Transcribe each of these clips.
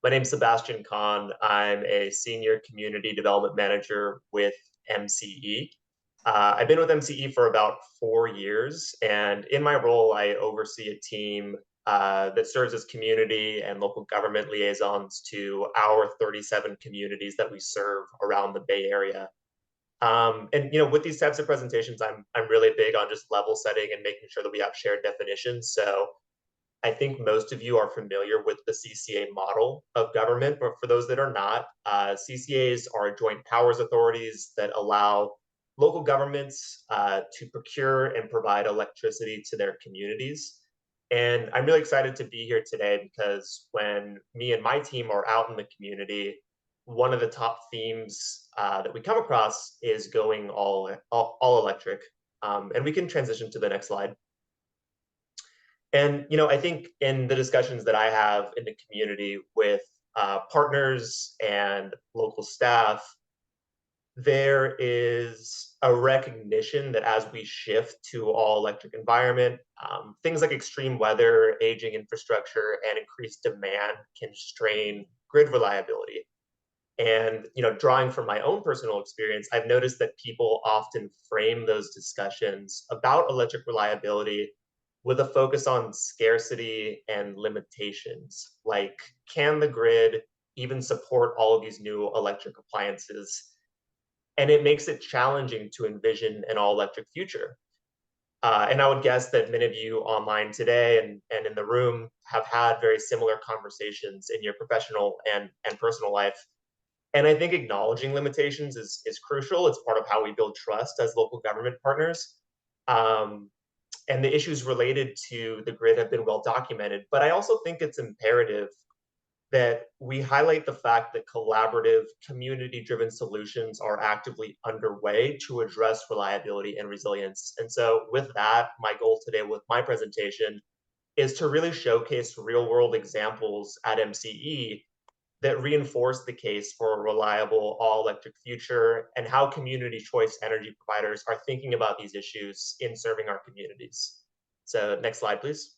My name's Sebastian Conn. I'm a senior community development manager with MCE. I've been with MCE for about 4 years, and in my role, I oversee a team that serves as community and local government liaisons to our 37 communities that we serve around the Bay Area. And with these types of presentations, I'm really big on just level setting and making sure that we have shared definitions. So I think most of you are familiar with the CCA model of government, but for those that are not, CCAs are joint powers authorities that allow local governments to procure and provide electricity to their communities. And I'm really excited to be here today because when me and my team are out in the community, one of the top themes that we come across is going all electric. And we can transition to the next slide. And I think in the discussions that I have in the community with partners and local staff, there is a recognition that as we shift to all electric environment, things like extreme weather, aging infrastructure, and increased demand can strain grid reliability. And drawing from my own personal experience, I've noticed that people often frame those discussions about electric reliability with a focus on scarcity and limitations. Like, can the grid even support all of these new electric appliances? And it makes it challenging to envision an all-electric future. And I would guess that many of you online today and in the room have had very similar conversations in your professional and personal life. And I think acknowledging limitations is crucial. It's part of how we build trust as local government partners. And the issues related to the grid have been well documented. But I also think it's imperative that we highlight the fact that collaborative, community-driven solutions are actively underway to address reliability and resilience. And so with that, my goal today with my presentation is to really showcase real-world examples at MCE that reinforce the case for a reliable all-electric future and how community choice energy providers are thinking about these issues in serving our communities. So next slide, please.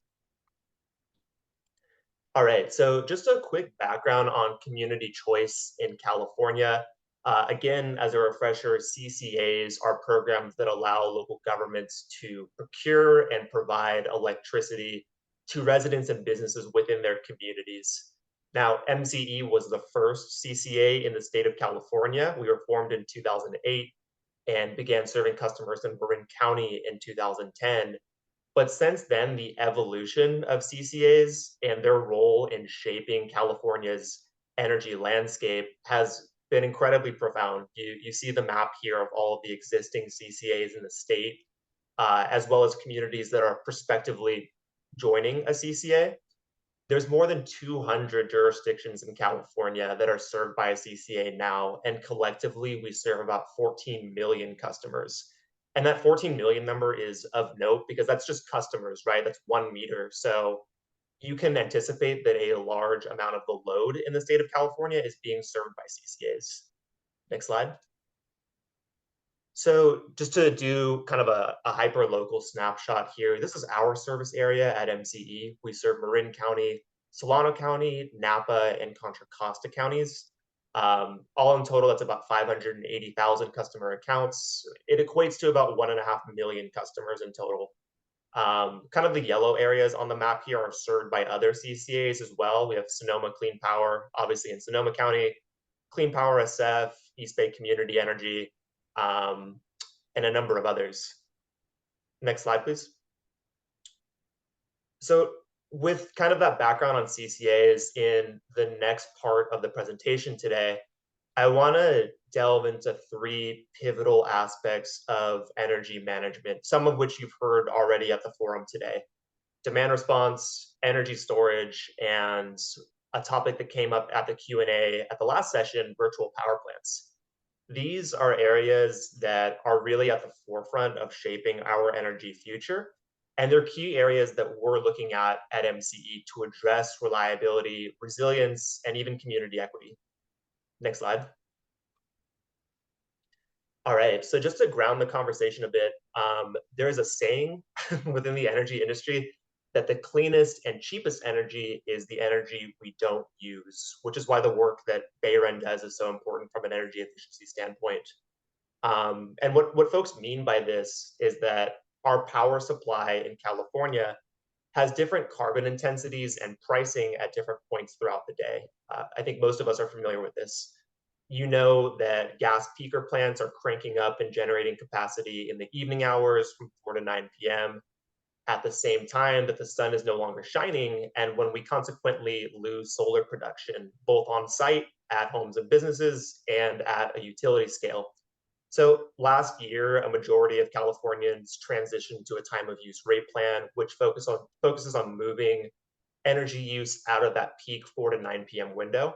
All right, so just a quick background on community choice in California. Again, as a refresher, CCAs are programs that allow local governments to procure and provide electricity to residents and businesses within their communities. Now, MCE was the first CCA in the state of California. We were formed in 2008 and began serving customers in BayREN County in 2010. But since then, the evolution of CCAs and their role in shaping California's energy landscape has been incredibly profound. You see the map here of all of the existing CCAs in the state, as well as communities that are prospectively joining a CCA. There's more than 200 jurisdictions in California that are served by a CCA now, and collectively we serve about 14 million customers. And that 14 million number is of note because that's just customers, right? That's 1 meter. So you can anticipate that a large amount of the load in the state of California is being served by CCAs. Next slide. So just to do kind of a hyper-local snapshot here, this is our service area at MCE. We serve Marin County, Solano County, Napa, and Contra Costa counties. All in total, that's about 580,000 customer accounts. It equates to about 1.5 million customers in total. Kind of the yellow areas on the map here are served by other CCAs as well. We have Sonoma Clean Power, obviously in Sonoma County, Clean Power SF, East Bay Community Energy, and a number of others. Next slide, please. So with kind of that background on CCAs, in the next part of the presentation today, I want to delve into 3 pivotal aspects of energy management, some of which you've heard already at the forum today: demand response, energy storage, and a topic that came up at the Q&A at the last session, virtual power plants. These are areas that are really at the forefront of shaping our energy future. And they're key areas that we're looking at MCE to address reliability, resilience, and even community equity. Next slide. All right, so just to ground the conversation a bit, there is a saying within the energy industry that the cleanest and cheapest energy is the energy we don't use, which is why the work that BayREN does is so important from an energy efficiency standpoint. And what folks mean by this is that our power supply in California has different carbon intensities and pricing at different points throughout the day. I think most of us are familiar with this. You know that gas peaker plants are cranking up and generating capacity in the evening hours from 4 to 9 p.m. at the same time that the sun is no longer shining, and when we consequently lose solar production, both on site, at homes and businesses, and at a utility scale. So last year, a majority of Californians transitioned to a time of use rate plan, which focuses on moving energy use out of that peak 4 to 9 p.m. window.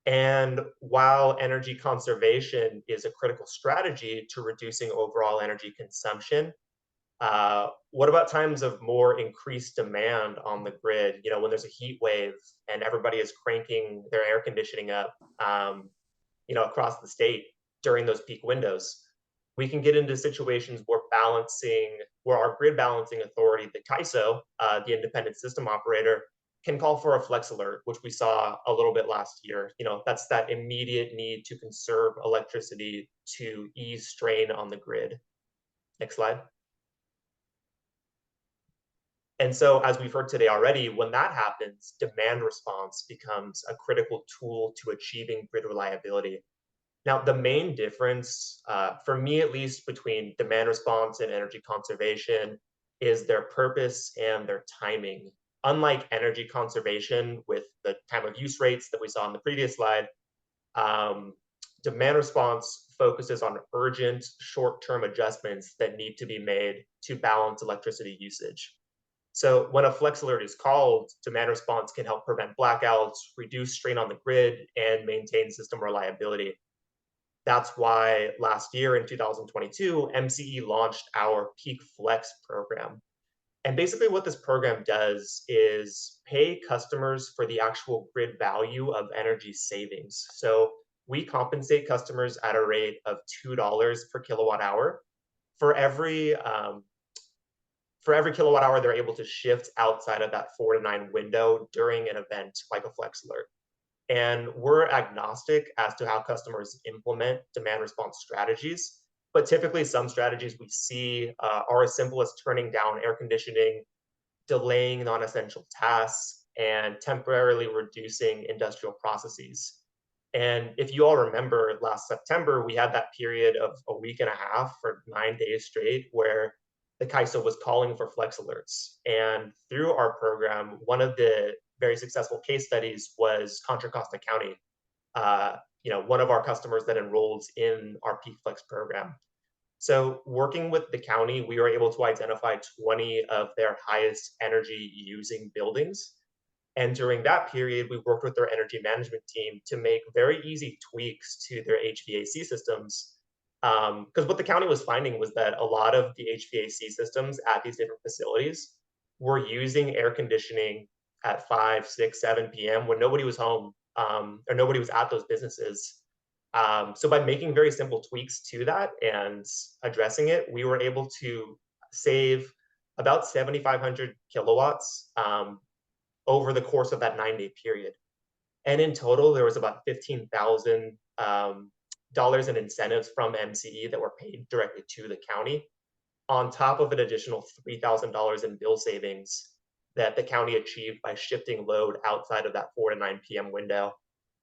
And while energy conservation is a critical strategy to reducing overall energy consumption, what about times of more increased demand on the grid? You know, when there's a heat wave and everybody is cranking their air conditioning up, across the state during those peak windows, we can get into situations where our grid balancing authority, the CAISO, the independent system operator, can call for a flex alert, which we saw a little bit last year. You know, that's that immediate need to conserve electricity to ease strain on the grid. Next slide. And so, as we've heard today already, when that happens, demand response becomes a critical tool to achieving grid reliability. Now, the main difference, for me at least, between demand response and energy conservation is their purpose and their timing. Unlike energy conservation with the time of use rates that we saw in the previous slide, um, demand response focuses on urgent short-term adjustments that need to be made to balance electricity usage. So when a flex alert is called, demand response can help prevent blackouts, reduce strain on the grid, and maintain system reliability. That's why last year in 2022, MCE launched our Peak Flex program. And basically what this program does is pay customers for the actual grid value of energy savings. So we compensate customers at a rate of $2 per kilowatt hour for every kilowatt hour they're able to shift outside of that 4 to 9 window during an event like a flex alert. And we're agnostic as to how customers implement demand response strategies. But typically, some strategies we see are as simple as turning down air conditioning, delaying non essential tasks, and temporarily reducing industrial processes. And if you all remember last September, we had that period of a week and a half for 9 days straight where the CAISO was calling for flex alerts. And through our program, one of the very successful case studies was Contra Costa County, one of our customers that enrolled in our Peak Flex program. So working with the county, we were able to identify 20 of their highest energy using buildings. And during that period, we worked with their energy management team to make very easy tweaks to their HVAC systems. Because what the county was finding was that a lot of the HVAC systems at these different facilities were using air conditioning at 5, 6, 7 p.m. when nobody was home or nobody was at those businesses. So by making very simple tweaks to that and addressing it, we were able to save about 7,500 kilowatts over the course of that 9-day period. And in total, there was about $15,000 in incentives from MCE that were paid directly to the county, on top of an additional $3,000 in bill savings that the county achieved by shifting load outside of that 4 to 9 p.m. window.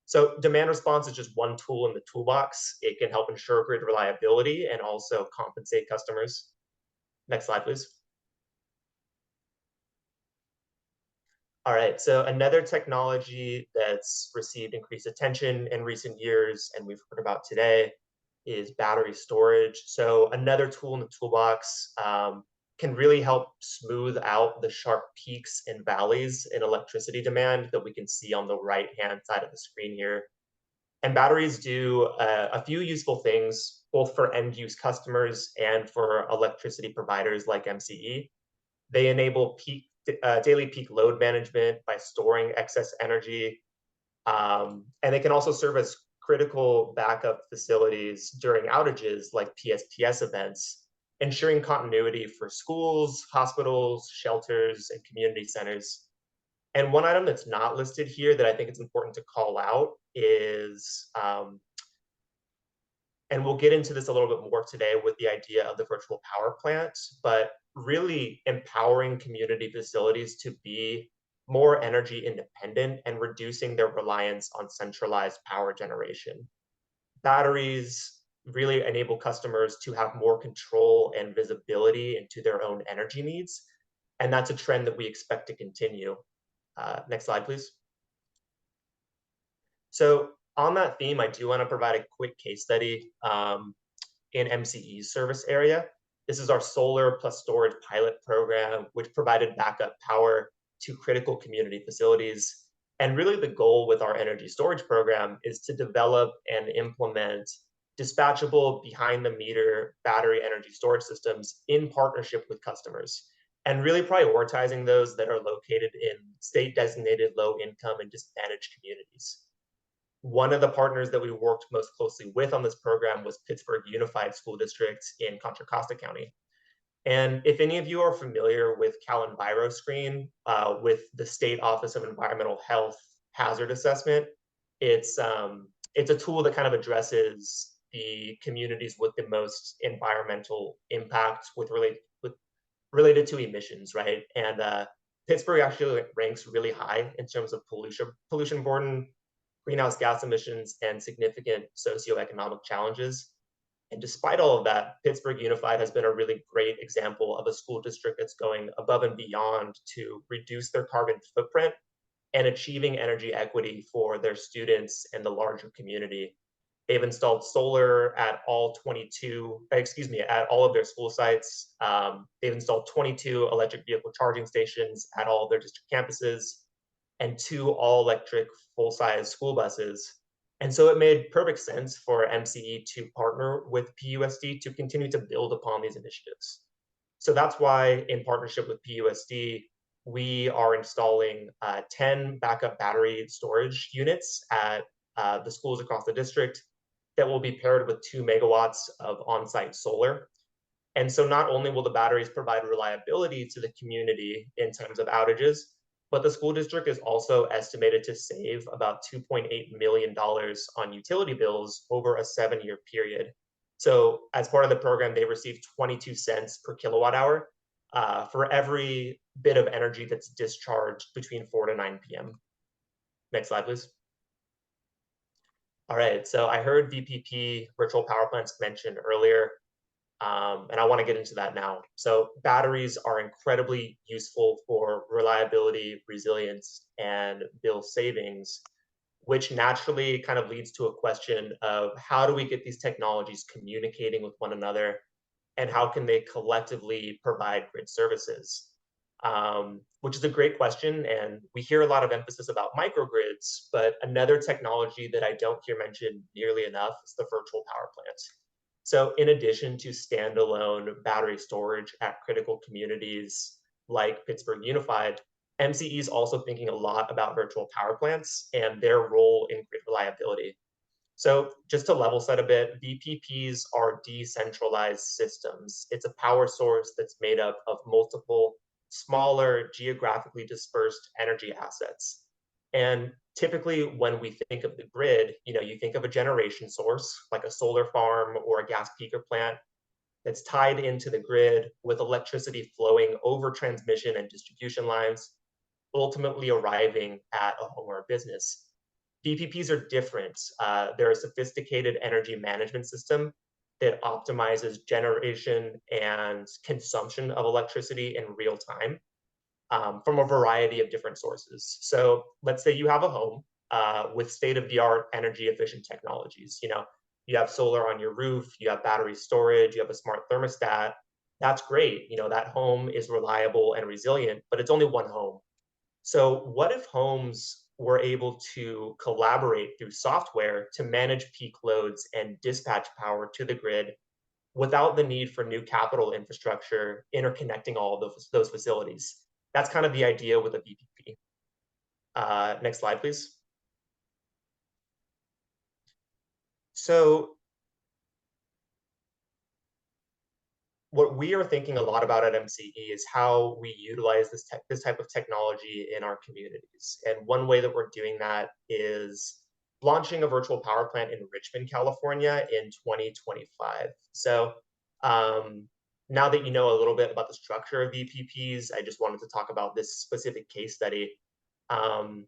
So demand response is just one tool in the toolbox. It can help ensure grid reliability and also compensate customers. Next slide, please. All right, so another technology that's received increased attention in recent years and we've heard about today is battery storage. So another tool in the toolbox can really help smooth out the sharp peaks and valleys in electricity demand that we can see on the right-hand side of the screen here. And batteries do a few useful things, both for end-use customers and for electricity providers like MCE. They enable daily peak load management by storing excess energy. And they can also serve as critical backup facilities during outages like PSPS events. ensuring continuity for schools, hospitals, shelters, and community centers. And one item that's not listed here that I think it's important to call out is, and we'll get into this a little bit more today with the idea of the virtual power plant, but really empowering community facilities to be more energy independent and reducing their reliance on centralized power generation. Batteries really enable customers to have more control and visibility into their own energy needs. And that's a trend that we expect to continue. Next slide, please. So on that theme, I do want to provide a quick case study in MCE's service area. This is our solar plus storage pilot program, which provided backup power to critical community facilities. And really the goal with our energy storage program is to develop and implement dispatchable behind the meter battery energy storage systems in partnership with customers, and really prioritizing those that are located in state designated low income and disadvantaged communities. One of the partners that we worked most closely with on this program was Pittsburgh Unified School District in Contra Costa County. And if any of you are familiar with CalEnviroScreen, with the State Office of Environmental Health hazard assessment, it's a tool that kind of addresses the communities with the most environmental impact related to emissions, right? And Pittsburgh actually ranks really high in terms of pollution burden, greenhouse gas emissions, and significant socioeconomic challenges. And despite all of that, Pittsburgh Unified has been a really great example of a school district that's going above and beyond to reduce their carbon footprint and achieving energy equity for their students and the larger community. They've installed solar at all at all of their school sites. They've installed 22 electric vehicle charging stations at all of their district campuses and 2 all-electric full-size school buses. And so it made perfect sense for MCE to partner with PUSD to continue to build upon these initiatives. So that's why, in partnership with PUSD, we are installing 10 backup battery storage units at the schools across the district that will be paired with 2 megawatts of on-site solar. And so not only will the batteries provide reliability to the community in times of outages, but the school district is also estimated to save about $2.8 million on utility bills over a 7-year period. So as part of the program, they receive 22 cents per kilowatt hour for every bit of energy that's discharged between 4 to 9 p.m. Next slide, please. All right, so I heard VPP, virtual power plants, mentioned earlier, and I want to get into that now. So batteries are incredibly useful for reliability, resilience, and bill savings, which naturally kind of leads to a question of how do we get these technologies communicating with one another, and how can they collectively provide grid services? Which is a great question, and we hear a lot of emphasis about microgrids, but another technology that I don't hear mentioned nearly enough is the virtual power plant. So in addition to standalone battery storage at critical communities like Pittsburgh Unified, MCE is also thinking a lot about virtual power plants and their role in grid reliability. So just to level set a bit, VPPs are decentralized systems. It's a power source that's made up of multiple smaller, geographically dispersed energy assets. And typically when we think of the grid, you think of a generation source like a solar farm or a gas peaker plant that's tied into the grid with electricity flowing over transmission and distribution lines, ultimately arriving at a home or a business. VPPs are different. They're a sophisticated energy management system that optimizes generation and consumption of electricity in real time from a variety of different sources. So let's say you have a home with state-of-the-art energy efficient technologies. You have solar on your roof, you have battery storage, you have a smart thermostat. That's great. That home is reliable and resilient, but it's only one home. So what if homes were able to collaborate through software to manage peak loads and dispatch power to the grid without the need for new capital infrastructure interconnecting all of those facilities? That's kind of the idea with a VPP. Next slide, please. So what we are thinking a lot about at MCE is how we utilize this type of technology in our communities. And one way that we're doing that is launching a virtual power plant in Richmond, California in 2025. So um, now that you know a little bit about the structure of VPPs, I just wanted to talk about this specific case study. Um,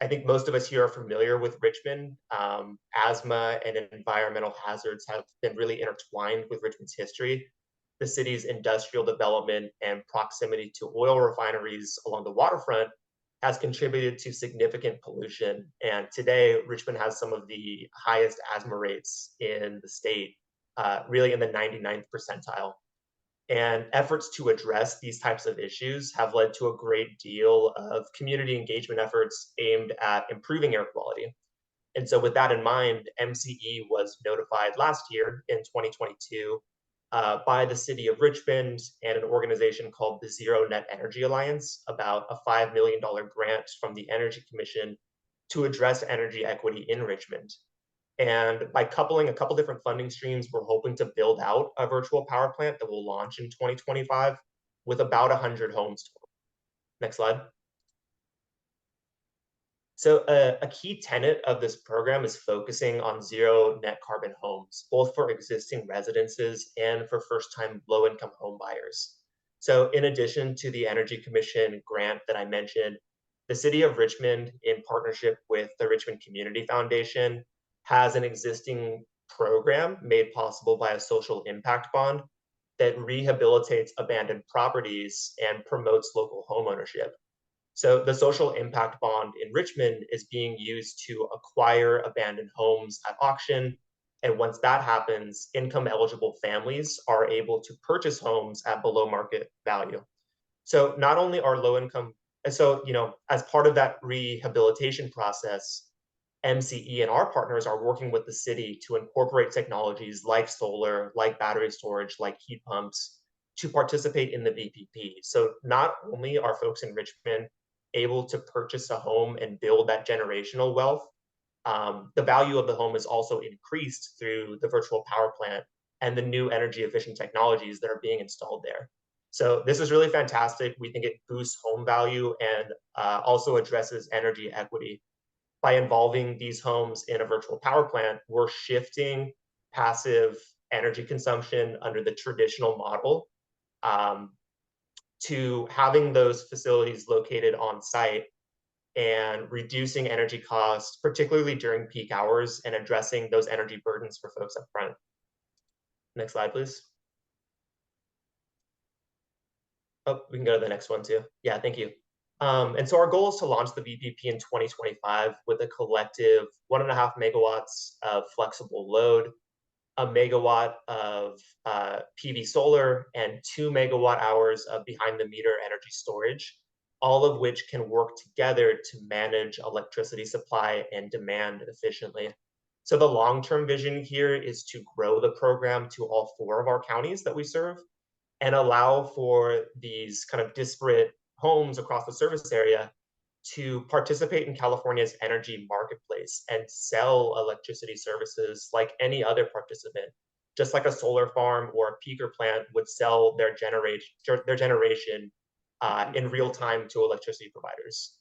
I think most of us here are familiar with Richmond. Asthma and environmental hazards have been really intertwined with Richmond's history. The city's industrial development and proximity to oil refineries along the waterfront has contributed to significant pollution. And today, Richmond has some of the highest asthma rates in the state, really in the 99th percentile. And efforts to address these types of issues have led to a great deal of community engagement efforts aimed at improving air quality. And so, with that in mind, MCE was notified last year in 2022 by the city of Richmond and an organization called the Zero Net Energy Alliance about a $5 million grant from the Energy Commission to address energy equity in Richmond. And by coupling a couple different funding streams, we're hoping to build out a virtual power plant that will launch in 2025 with about 100 homes total. Next slide. So a key tenet of this program is focusing on zero net carbon homes, both for existing residences and for first-time low-income home buyers. So in addition to the Energy Commission grant that I mentioned, the City of Richmond, in partnership with the Richmond Community Foundation, has an existing program made possible by a social impact bond that rehabilitates abandoned properties and promotes local homeownership. So the social impact bond in Richmond is being used to acquire abandoned homes at auction. And once that happens, income eligible families are able to purchase homes at below market value. So not only are low income, so, as part of that rehabilitation process, MCE and our partners are working with the city to incorporate technologies like solar, like battery storage, like heat pumps to participate in the VPP. So not only are folks in Richmond able to purchase a home and build that generational wealth, the value of the home is also increased through the virtual power plant and the new energy efficient technologies that are being installed there. So this is really fantastic. We think it boosts home value and also addresses energy equity. By involving these homes in a virtual power plant, we're shifting passive energy consumption under the traditional model um, to having those facilities located on site and reducing energy costs, particularly during peak hours, and addressing those energy burdens for folks up front. Next slide, please. Oh, we can go to the next one too. Yeah, thank you. And so our goal is to launch the VPP in 2025 with a collective 1.5 megawatts of flexible load, a megawatt of PV solar, and 2 megawatt hours of behind the meter energy storage, all of which can work together to manage electricity supply and demand efficiently. So the long-term vision here is to grow the program to all 4 of our counties that we serve and allow for these kind of disparate homes across the service area to participate in California's energy marketplace and sell electricity services like any other participant, just like a solar farm or a peaker plant would sell their generation in real time to electricity providers.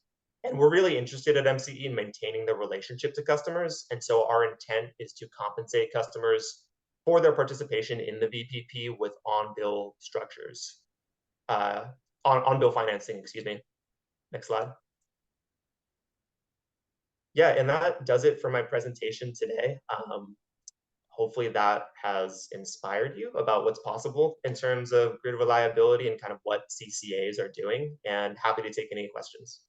And we're really interested at MCE in maintaining the relationship to customers. And so our intent is to compensate customers for their participation in the VPP with on-bill structures, on-bill financing, excuse me. Next slide. Yeah, and that does it for my presentation today. Hopefully that has inspired you about what's possible in terms of grid reliability and kind of what CCAs are doing, and happy to take any questions.